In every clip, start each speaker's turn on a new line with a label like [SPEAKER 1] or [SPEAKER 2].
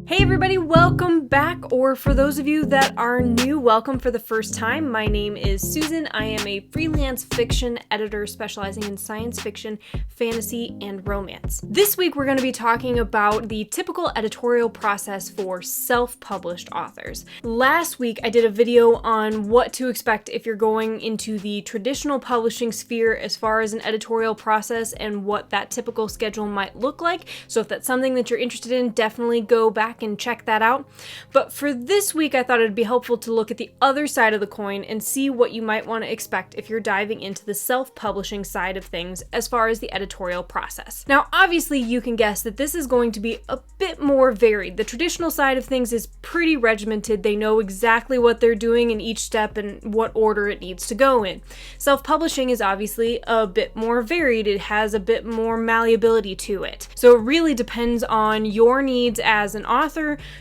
[SPEAKER 1] Hey everybody, welcome back, or for those of you that are new, welcome for the first time. My name is Susan. I am a freelance fiction editor specializing in science fiction, fantasy, and romance. This week we're going to be talking about the typical editorial process for self-published authors. Last week I did a video on what to expect if you're going into the traditional publishing sphere as far as an editorial process and what that typical schedule might look like. So if that's something that you're interested in, definitely go back and check that out. But for this week, I thought it'd be helpful to look at the other side of the coin and see what you might want to expect if you're diving into the self-publishing side of things as far as the editorial process. Now, obviously, you can guess that this is going to be a bit more varied. The traditional side of things is pretty regimented. They know exactly what they're doing in each step and what order it needs to go in. Self-publishing is obviously a bit more varied. It has a bit more malleability to it. So it really depends on your needs as an author,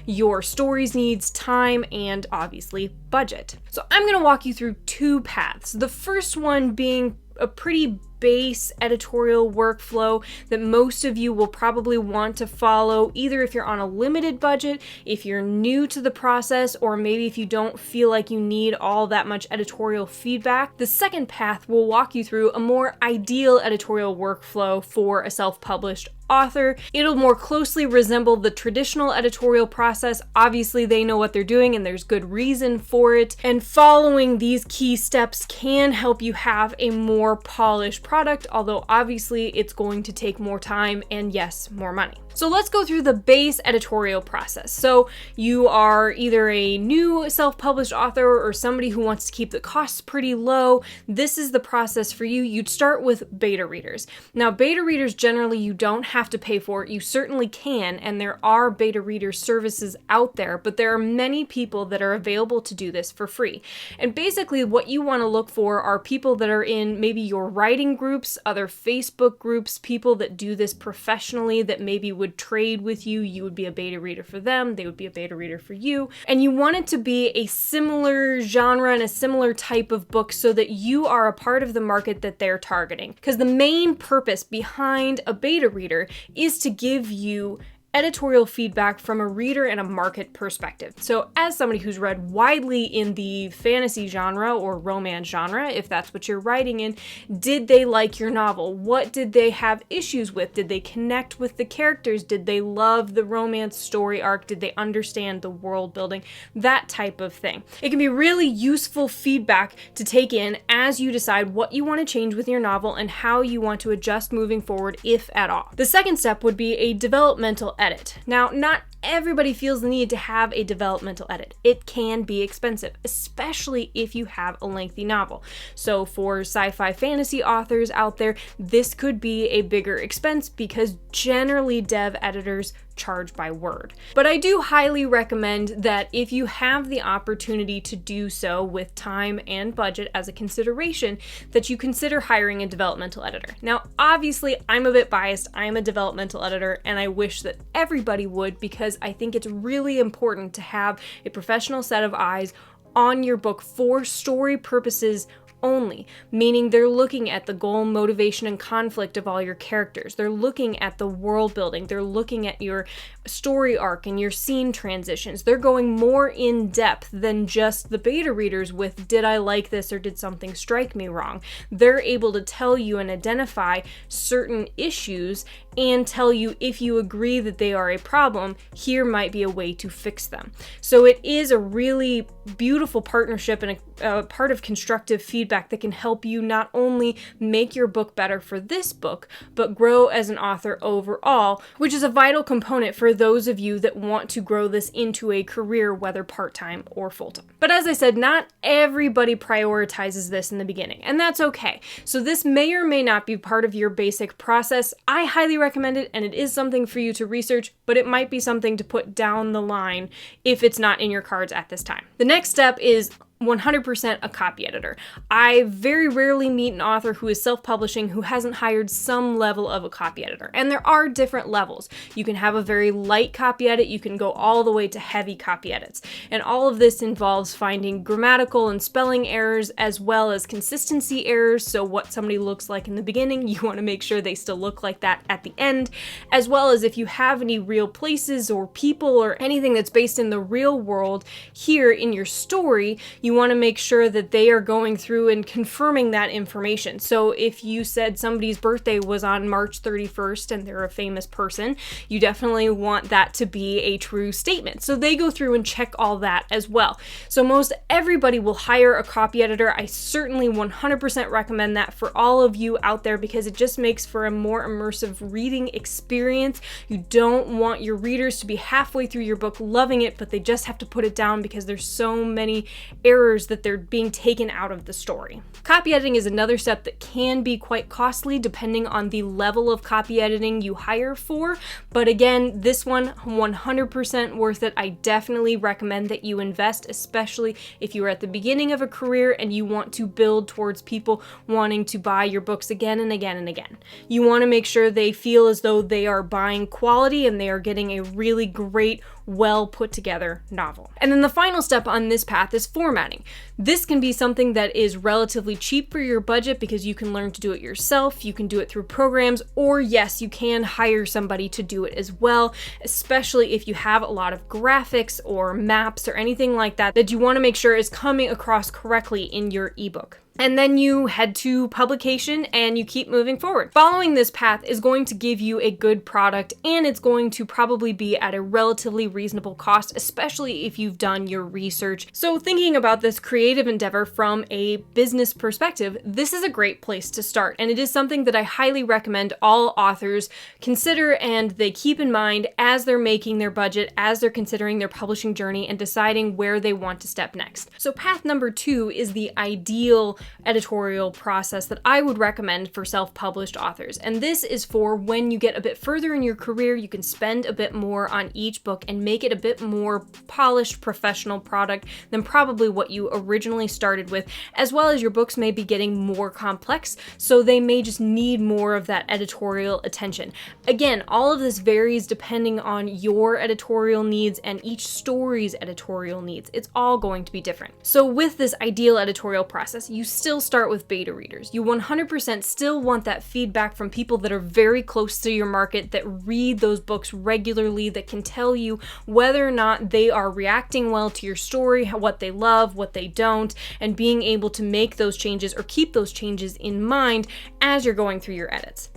[SPEAKER 1] your story's needs, time, and obviously budget. So I'm going to walk you through two paths. The first one being a pretty base editorial workflow that most of you will probably want to follow, either if you're on a limited budget, if you're new to the process, or maybe if you don't feel like you need all that much editorial feedback. The second path will walk you through a more ideal editorial workflow for a self-published author. It'll more closely resemble the traditional editorial process. Obviously, they know what they're doing and there's good reason for it. And following these key steps can help you have a more polished product, although obviously it's going to take more time and yes, more money. So let's go through the base editorial process. So you are either a new self-published author or somebody who wants to keep the costs pretty low. This is the process for you. You'd start with beta readers. Now, beta readers generally you don't have to pay for. You certainly can, and there are beta reader services out there, but there are many people that are available to do this for free. And basically what you want to look for are people that are in maybe your writing groups, other Facebook groups, people that do this professionally that maybe would trade with you. You would be a beta reader for them, they would be a beta reader for you, and you want it to be a similar genre and a similar type of book so that you are a part of the market that they're targeting. Because the main purpose behind a beta reader is to give you editorial feedback from a reader and a market perspective. So as somebody who's read widely in the fantasy genre or romance genre, if that's what you're writing in, did they like your novel? What did they have issues with? Did they connect with the characters? Did they love the romance story arc? Did they understand the world building? That type of thing. It can be really useful feedback to take in as you decide what you want to change with your novel and how you want to adjust moving forward, if at all. The second step would be a developmental edit. Now, not everybody feels the need to have a developmental edit. It can be expensive, especially if you have a lengthy novel. So for sci-fi fantasy authors out there, this could be a bigger expense because generally dev editors charge by word. But I do highly recommend that if you have the opportunity to do so with time and budget as a consideration, that you consider hiring a developmental editor. Now, obviously, I'm a bit biased. I'm a developmental editor, and I wish that everybody would, because I think it's really important to have a professional set of eyes on your book for story purposes only, meaning they're looking at the goal, motivation, and conflict of all your characters. They're looking at the world building. They're looking at your story arc and your scene transitions. They're going more in depth than just the beta readers with, did I like this or did something strike me wrong? They're able to tell you and identify certain issues and tell you if you agree that they are a problem, here might be a way to fix them. So it is a really beautiful partnership and a part of constructive feedback that can help you not only make your book better for this book, but grow as an author overall, which is a vital component for those of you that want to grow this into a career, whether part-time or full-time. But as I said, not everybody prioritizes this in the beginning, and that's okay. So this may or may not be part of your basic process. I highly recommend it, and it is something for you to research, but it might be something to put down the line if it's not in your cards at this time. The next step is 100% a copy editor. I very rarely meet an author who is self-publishing who hasn't hired some level of a copy editor. And there are different levels. You can have a very light copy edit, you can go all the way to heavy copy edits. And all of this involves finding grammatical and spelling errors as well as consistency errors. So what somebody looks like in the beginning, you want to make sure they still look like that at the end, as well as if you have any real places or people or anything that's based in the real world here in your story, you want to make sure that they are going through and confirming that information. So if you said somebody's birthday was on March 31st and they're a famous person, you definitely want that to be a true statement. So they go through and check all that as well. So most everybody will hire a copy editor. I certainly 100% recommend that for all of you out there because it just makes for a more immersive reading experience. You don't want your readers to be halfway through your book loving it, but they just have to put it down because there's so many errors that they're being taken out of the story. Copy editing is another step that can be quite costly depending on the level of copy editing you hire for, but again, this one 100% worth it. I definitely recommend that you invest, especially if you are at the beginning of a career and you want to build towards people wanting to buy your books again and again and again. You want to make sure they feel as though they are buying quality and they are getting a really great, well put together novel. And then the final step on this path is formatting. This can be something that is relatively cheap for your budget because you can learn to do it yourself, you can do it through programs, or yes, you can hire somebody to do it as well, especially if you have a lot of graphics or maps or anything like that that you want to make sure is coming across correctly in your ebook. And then you head to publication and you keep moving forward. Following this path is going to give you a good product and it's going to probably be at a relatively reasonable cost, especially if you've done your research. So thinking about this creative endeavor from a business perspective, this is a great place to start. And it is something that I highly recommend all authors consider and they keep in mind as they're making their budget, as they're considering their publishing journey and deciding where they want to step next. So path number 2 is the ideal editorial process that I would recommend for self-published authors. And this is for when you get a bit further in your career, you can spend a bit more on each book and make it a bit more polished professional product than probably what you originally started with, as well as your books may be getting more complex, so they may just need more of that editorial attention. Again, all of this varies depending on your editorial needs and each story's editorial needs. It's all going to be different. So with this ideal editorial process, you still start with beta readers. You 100% still want that feedback from people that are very close to your market, that read those books regularly, that can tell you whether or not they are reacting well to your story, what they love, what they don't, and being able to make those changes or keep those changes in mind as you're going through your edits.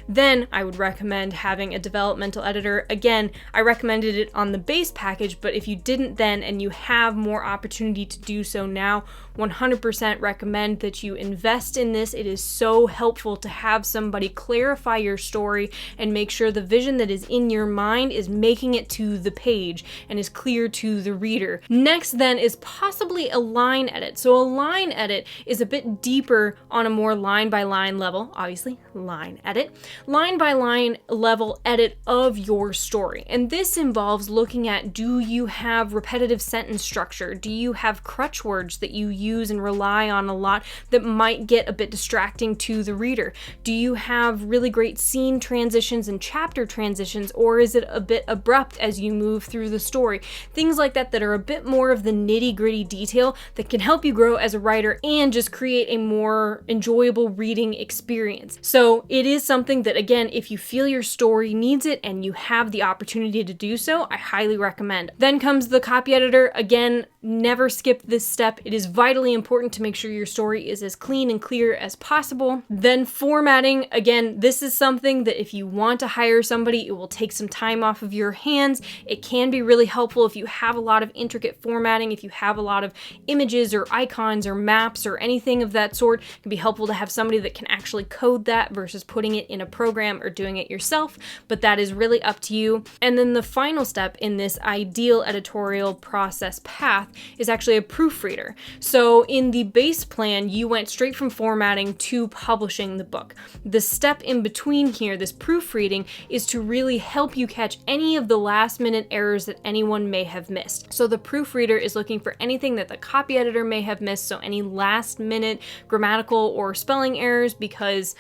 [SPEAKER 1] Then I would recommend having a developmental editor. Again, I recommended it on the base package, but if you didn't then and you have more opportunity to do so now, 100% recommend that you invest in this. It is so helpful to have somebody clarify your story and make sure the vision that is in your mind is making it to the page and is clear to the reader. Next then is possibly a line edit. So a line edit is a bit deeper on a more line by line level, obviously line edit, line by line level edit of your story. And this involves looking at, do you have repetitive sentence structure? Do you have crutch words that you use and rely on a lot that might get a bit distracting to the reader? Do you have really great scene transitions and chapter transitions, or is it a bit abrupt as you move through the story? Things like that that are a bit more of the nitty-gritty detail that can help you grow as a writer and just create a more enjoyable reading experience. So it is something that, again, if you feel your story needs it and you have the opportunity to do so, I highly recommend. Then comes the copy editor. Again, never skip this step. It is vitally important to make sure your story is as clean and clear as possible. Then formatting. Again, this is something that if you want to hire somebody, it will take some time off of your hands. It can be really helpful if you have a lot of intricate formatting, if you have a lot of images or icons or maps or anything of that sort. It can be helpful to have somebody that can actually code that versus putting it in a program or doing it yourself, but that is really up to you. And then the final step in this ideal editorial process path is actually a proofreader. So in the base plan, you went straight from formatting to publishing the book. The step in between here, this proofreading, is to really help you catch any of the last minute errors that anyone may have missed. So the proofreader is looking for anything that the copy editor may have missed, so any last minute grammatical or spelling errors, because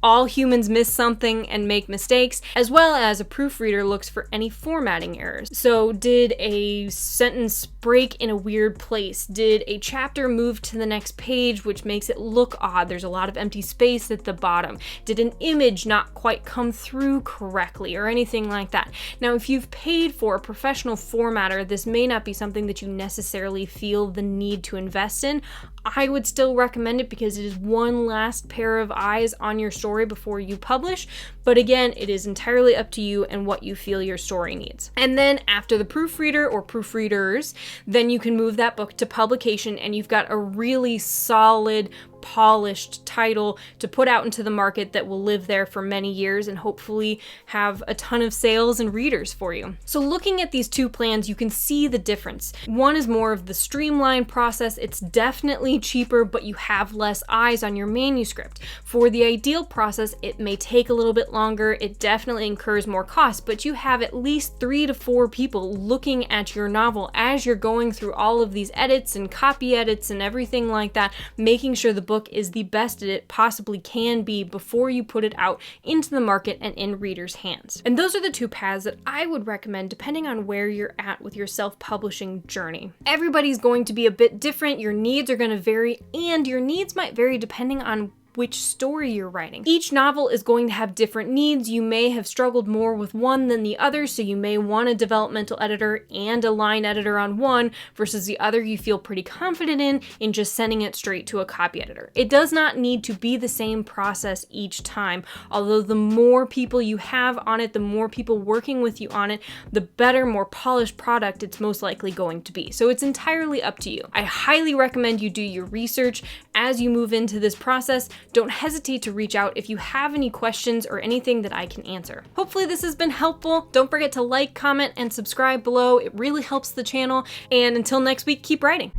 [SPEAKER 1] all humans miss something and make mistakes, as well as a proofreader looks for any formatting errors. So did a sentence break in a weird place? Did a chapter move to the next page, which makes it look odd? There's a lot of empty space at the bottom. Did an image not quite come through correctly or anything like that? Now, if you've paid for a professional formatter, this may not be something that you necessarily feel the need to invest in. I would still recommend it because it is one last pair of eyes on your story before you publish. But again, it is entirely up to you and what you feel your story needs. And then after the proofreader or proofreaders, then you can move that book to publication and you've got a really solid, polished title to put out into the market that will live there for many years and hopefully have a ton of sales and readers for you. So looking at these two plans, you can see the difference. One is more of the streamlined process. It's definitely cheaper, but you have less eyes on your manuscript. For the ideal process, it may take a little bit longer. It definitely incurs more costs, but you have at least 3 to 4 people looking at your novel as you're going through all of these edits and copy edits and everything like that, making sure the book is the best it possibly can be before you put it out into the market and in readers' hands. And those are the two paths that I would recommend depending on where you're at with your self-publishing journey. Everybody's going to be a bit different, your needs are going to vary, and your needs might vary depending on which story you're writing. Each novel is going to have different needs. You may have struggled more with one than the other, so you may want a developmental editor and a line editor on one versus the other you feel pretty confident in just sending it straight to a copy editor. It does not need to be the same process each time, although the more people you have on it, the more people working with you on it, the better, more polished product it's most likely going to be. So it's entirely up to you. I highly recommend you do your research as you move into this process. Don't hesitate to reach out if you have any questions or anything that I can answer. Hopefully this has been helpful. Don't forget to like, comment, and subscribe below. It really helps the channel. And until next week, keep writing.